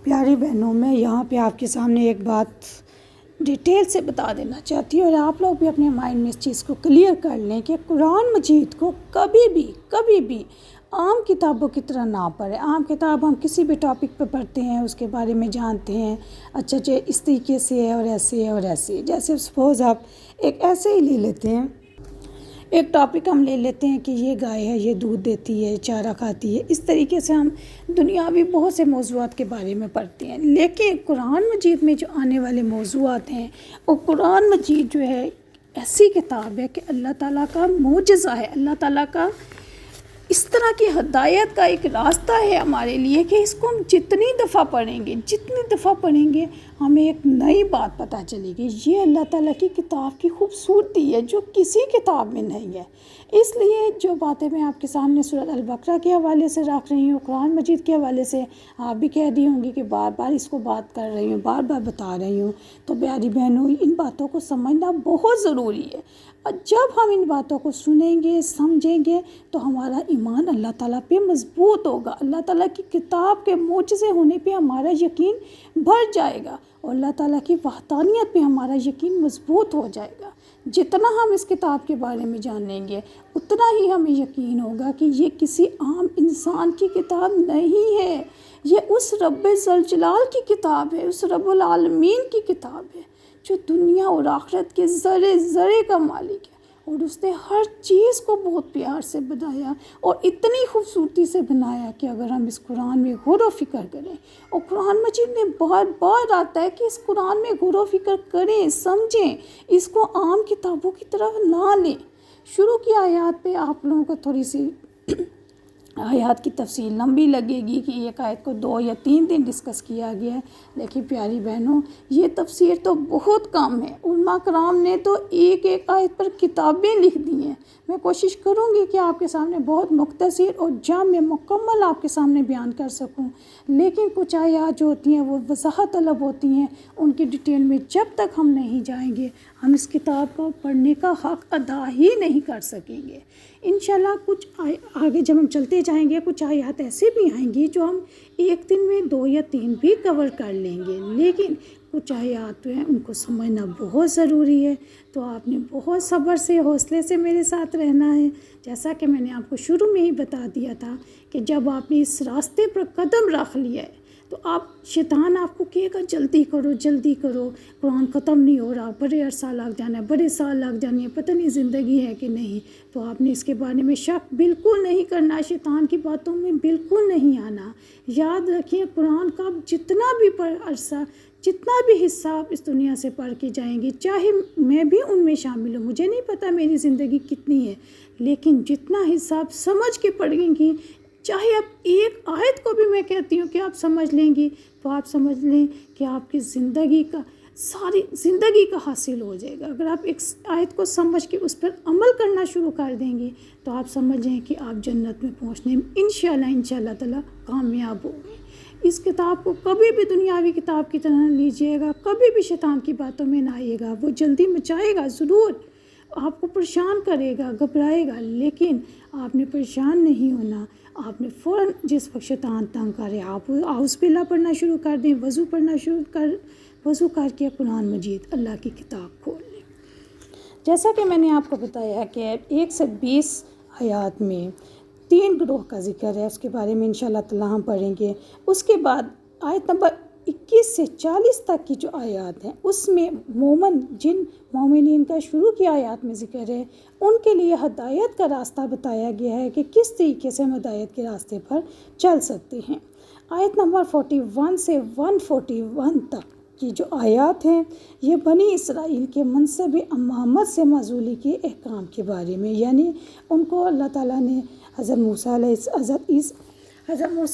پیاری بہنوں، میں یہاں پہ آپ کے سامنے ایک بات ڈیٹیل سے بتا دینا چاہتی ہوں، اور آپ لوگ بھی اپنے مائنڈ میں اس چیز کو کلیئر کر لیں کہ قرآن مجید کو کبھی بھی عام کتابوں کی طرح نہ پڑھیں۔ عام کتاب ہم کسی بھی ٹاپک پہ پڑھتے ہیں، اس کے بارے میں جانتے ہیں، اچھا اس طریقے سے ہے اور ایسے ہے اور ایسے ہے۔ جیسے سپوز آپ ایک ایسے ہی لے لیتے ہیں، ایک ٹاپک ہم لے لیتے ہیں کہ یہ گائے ہے، یہ دودھ دیتی ہے، چارہ کھاتی ہے۔ اس طریقے سے ہم دنیاوی بہت سے موضوعات کے بارے میں پڑھتے ہیں، لیکن قرآن مجید میں جو آنے والے موضوعات ہیں، اور قرآن مجید جو ہے ایسی کتاب ہے کہ اللہ تعالیٰ کا معجزہ ہے، اللہ تعالیٰ کا اس طرح کی ہدایت کا ایک راستہ ہے ہمارے لیے کہ اس کو ہم جتنی دفعہ پڑھیں گے ہمیں ایک نئی بات پتہ چلے گی۔ یہ اللہ تعالیٰ کی کتاب کی خوبصورتی ہے جو کسی کتاب میں نہیں ہے۔ اس لیے جو باتیں میں آپ کے سامنے سورۃ البقرہ کے حوالے سے رکھ رہی ہوں، قرآن مجید کے حوالے سے آپ بھی کہہ دی ہوں گی کہ بار بار اس کو بات کر رہی ہوں، بار بار بتا رہی ہوں، تو پیاری بہنوں ان باتوں کو سمجھنا بہت ضروری ہے۔ اور جب ہم ان باتوں کو سنیں گے، سمجھیں گے، تو ہمارا ایمان اللہ تعالیٰ پہ مضبوط ہوگا، اللہ تعالیٰ کی کتاب کے معجزے ہونے پہ ہمارا یقین بڑھ جائے گا، اور اللہ تعالیٰ کی وحدانیت پہ ہمارا یقین مضبوط ہو جائے گا۔ جتنا ہم اس کتاب کے بارے میں جانیں گے، اتنا ہی ہمیں یقین ہوگا کہ یہ کسی عام انسان کی کتاب نہیں ہے، یہ اس رب ذوالجلال کی کتاب ہے، اس رب العالمین کی کتاب ہے جو دنیا اور آخرت کے ذرے ذرے کا مالک ہے، اور اس نے ہر چیز کو بہت پیار سے بنایا اور اتنی خوبصورتی سے بنایا کہ اگر ہم اس قرآن میں غور و فکر کریں، اور قرآن مجید میں بار بار آتا ہے کہ اس قرآن میں غور و فکر کریں، سمجھیں، اس کو عام کتابوں کی طرف نہ لیں۔ شروع کی آیات پہ آپ لوگوں کو تھوڑی سی آیات کی تفصیل لمبی لگے گی کہ ایک آیت کو 2 یا 3 دن ڈسکس کیا گیا ہے، لیکن پیاری بہنوں یہ تفسیر تو بہت کم ہے۔ علماء کرام نے تو ایک آیت پر کتابیں لکھ دی ہیں۔ میں کوشش کروں گی کہ آپ کے سامنے بہت مختصر اور جامع مکمل آپ کے سامنے بیان کر سکوں، لیکن کچھ آیات جو ہوتی ہیں وہ وضاحت طلب ہوتی ہیں، ان کی ڈیٹیل میں جب تک ہم نہیں جائیں گے ہم اس کتاب کو پڑھنے کا حق ادا ہی نہیں کر سکیں گے۔ انشاءاللہ کچھ آگے جب ہم چلتے جائیں گے کچھ آیات ایسے بھی آئیں گی جو ہم ایک دن میں 2 یا 3 بھی کور کر لیں گے، لیکن کچھ آیات ہیں ان کو سمجھنا بہت ضروری ہے، تو آپ نے بہت صبر سے حوصلے سے میرے ساتھ رہنا ہے۔ جیسا کہ میں نے آپ کو شروع میں ہی بتا دیا تھا کہ جب آپ نے اس راستے پر قدم رکھ لیا ہے تو شیطان آپ کو کہے گا جلدی کرو، قرآن ختم نہیں ہو رہا، بڑے عرصہ لگ جانا ہے، بڑے سال لگ جانے ہیں، پتہ نہیں زندگی ہے کہ نہیں۔ تو آپ نے اس کے بارے میں شک بالکل نہیں کرنا، شیطان کی باتوں میں بالکل نہیں آنا۔ یاد رکھیے قرآن کا جتنا بھی عرصہ، جتنا بھی حصہ آپ اس دنیا سے پڑھ کے جائیں گے، چاہے میں بھی ان میں شامل ہوں، مجھے نہیں پتہ میری زندگی کتنی ہے، لیکن جتنا حصہ آپ سمجھ کے پڑھیں گی، چاہے آپ ایک آیت کو بھی میں کہتی ہوں کہ آپ سمجھ لیں گی، تو آپ سمجھ لیں کہ آپ کی زندگی کا ساری زندگی کا حاصل ہو جائے گا۔ اگر آپ ایک آیت کو سمجھ کے اس پر عمل کرنا شروع کر دیں گے تو آپ سمجھیں کہ آپ جنت میں پہنچنے میں انشاءاللہ تعالیٰ کامیاب ہوں گے۔ اس کتاب کو کبھی بھی دنیاوی کتاب کی طرح نہ لیجیے گا، کبھی بھی شیطان کی باتوں میں نہ آئیے گا۔ وہ جلدی مچائے گا ضرور، آپ کو پریشان کرے گا، گھبرائے گا، لیکن آپ نے پریشان نہیں ہونا۔ آپ نے فوراً جس وقت شیطان تنگ کرے آپ اعوذ باللہ پڑھنا شروع کر دیں، وضو کر کے قرآن مجید اللہ کی کتاب کھول لیں۔ جیسا کہ میں نے آپ کو بتایا کہ 1 سے 20 آیات میں 3 گروہ کا ذکر ہے، اس کے بارے میں انشاءاللہ تعالیٰ ہم پڑھیں گے۔ اس کے بعد آیت نمبر 21 سے 40 تک کی جو آیات ہیں اس میں جن مومنین کا شروع کی آیات میں ذکر ہے، ان کے لیے ہدایت کا راستہ بتایا گیا ہے کہ کس طریقے سے ہم ہدایت کے راستے پر چل سکتے ہیں۔ آیت نمبر 41 سے 141 تک کی جو آیات ہیں یہ بنی اسرائیل کے منصب امامت سے معزولی کے احکام کے بارے میں، یعنی ان کو اللہ تعالیٰ نے حضرت موسیٰ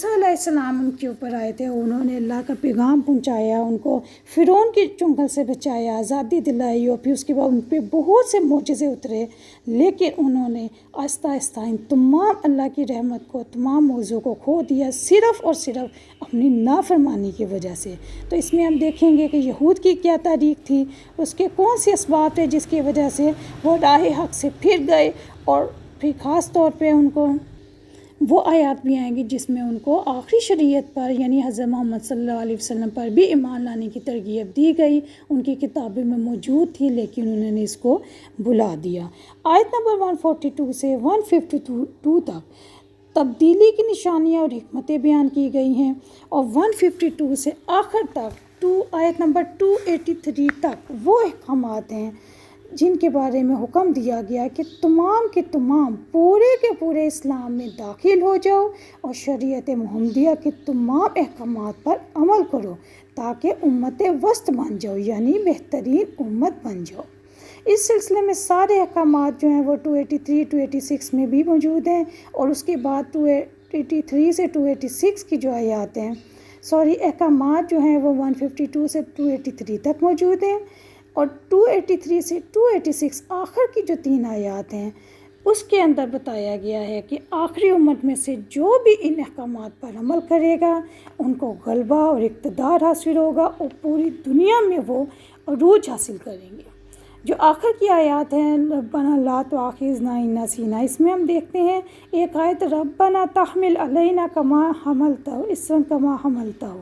علیہ السلام ان کے اوپر آئے تھے، انہوں نے اللہ کا پیغام پہنچایا، ان کو فرعون کے چنگل سے بچایا، آزادی دلائی، اور پھر اس کے بعد ان پہ بہت سے معجزے اترے، لیکن انہوں نے آہستہ آہستہ ان تمام اللہ کی رحمت کو، تمام موضوع کو کھو دیا، صرف اور صرف اپنی نافرمانی کی وجہ سے۔ تو اس میں ہم دیکھیں گے کہ یہود کی کیا تاریخ تھی، اس کے کون سے اسباب تھے جس کی وجہ سے وہ راہ حق سے پھر گئے، اور پھر خاص طور پہ ان کو وہ آیات بھی آئیں گی جس میں ان کو آخری شریعت پر یعنی حضرت محمد صلی اللہ علیہ وسلم پر بھی ایمان لانے کی ترغیب دی گئی. ان کی کتابیں میں موجود تھی لیکن انہوں نے اس کو بھلا دیا. آیت نمبر 142 سے 152 تک تبدیلی کی نشانیاں اور حکمتیں بیان کی گئی ہیں، اور 152 سے آخر تک آیت نمبر 283 تک وہ احکامات ہیں جن کے بارے میں حکم دیا گیا کہ تمام کے تمام پورے کے پورے اسلام میں داخل ہو جاؤ اور شریعت محمدیہ کے تمام احکامات پر عمل کرو تاکہ امت وسط بن جاؤ یعنی بہترین امت بن جاؤ. اس سلسلے میں سارے احکامات جو ہیں وہ 283 286 میں بھی موجود ہیں، اور اس کے بعد 283 سے 286 کی جو آیات ہیں احکامات جو ہیں وہ 152 سے 283 تک موجود ہیں، اور 283 سے 286 آخر کی جو 3 آیات ہیں اس کے اندر بتایا گیا ہے کہ آخری امت میں سے جو بھی ان احکامات پر عمل کرے گا ان کو غلبہ اور اقتدار حاصل ہوگا اور پوری دنیا میں وہ عروج حاصل کریں گے. جو آخر کی آیات ہیں ربنا لا تؤاخذنا ان نسینا، اس میں ہم دیکھتے ہیں ایک آیت ربنا تحمل علینا کما حملتہ اسرا کما حملتہ،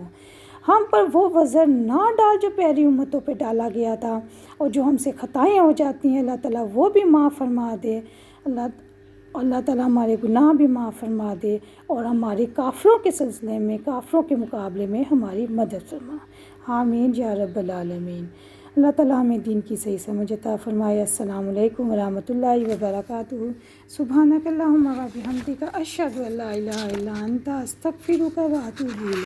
ہم پر وہ وزر نہ ڈال جو پہلی امتوں پہ ڈالا گیا تھا، اور جو ہم سے خطائیں ہو جاتی ہیں اللہ تعالیٰ وہ بھی معاف فرما دے. اللہ تعالیٰ ہمارے گناہ بھی معاف فرما دے اور ہمارے کافروں کے سلسلے میں کافروں کے مقابلے میں ہماری مدد فرما. آمین یا رب العالمین. اللہ تعالیٰ ہمیں دین کی صحیح سمجھ عطا فرمائے. السلام علیکم ورحمۃ اللہ وبرکاتہ. سبحانک اللہم و بحمدک اشہد ان لا الہ الا انت استغفرک و اتوب الیک.